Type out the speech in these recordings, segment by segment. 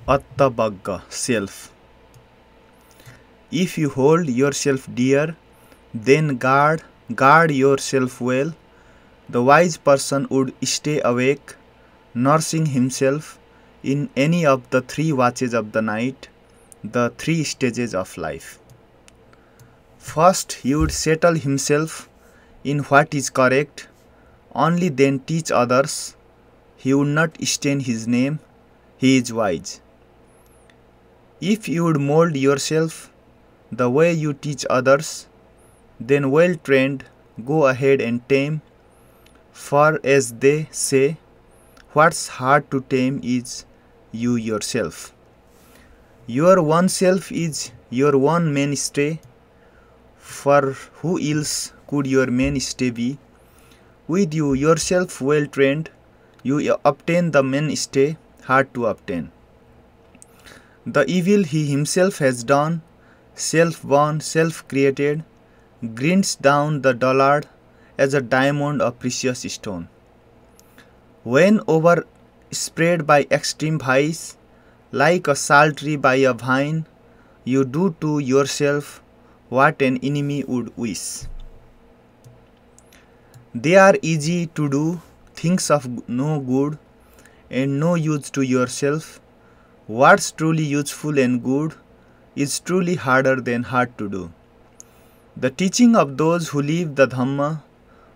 Attabagga, self. If you hold yourself dear, then guard yourself well. The wise person would stay awake, nursing himself in any of the 3 watches of the night, the 3 stages of life. First, he would settle himself in what is correct, only then teach others. He would not stain his name, he is wise. If you would mold yourself the way you teach others, then well trained, go ahead and tame. For as they say, what's hard to tame is you yourself. Your one self is your one mainstay, for who else could your mainstay be? With you yourself well trained, you obtain the mainstay hard to obtain. The evil he himself has done, self-born, self-created, grinds down the dullard as a diamond of precious stone. When overspread by extreme vice, like a saltry by a vine, you do to yourself what an enemy would wish. They are easy to do, things of no good and no use to yourself. What's truly useful and good is truly harder than hard to do. The teaching of those who live the Dhamma,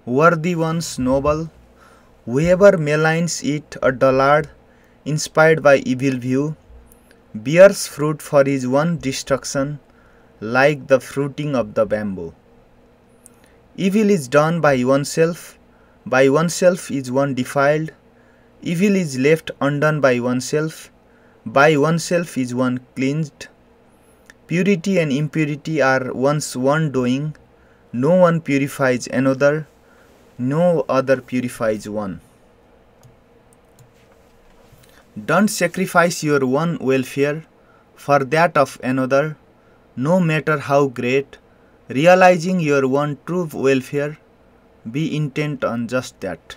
worthy ones, noble. Whoever maligns it, a dullard, inspired by evil view, bears fruit for his own destruction, like the fruiting of the bamboo. Evil is done by oneself is one defiled. Evil is left undone by oneself is one cleansed. Purity and impurity are one's one doing. No one purifies another, no other purifies one. Don't sacrifice your own welfare for that of another, no matter how great. Realizing your own true welfare, be intent on just that.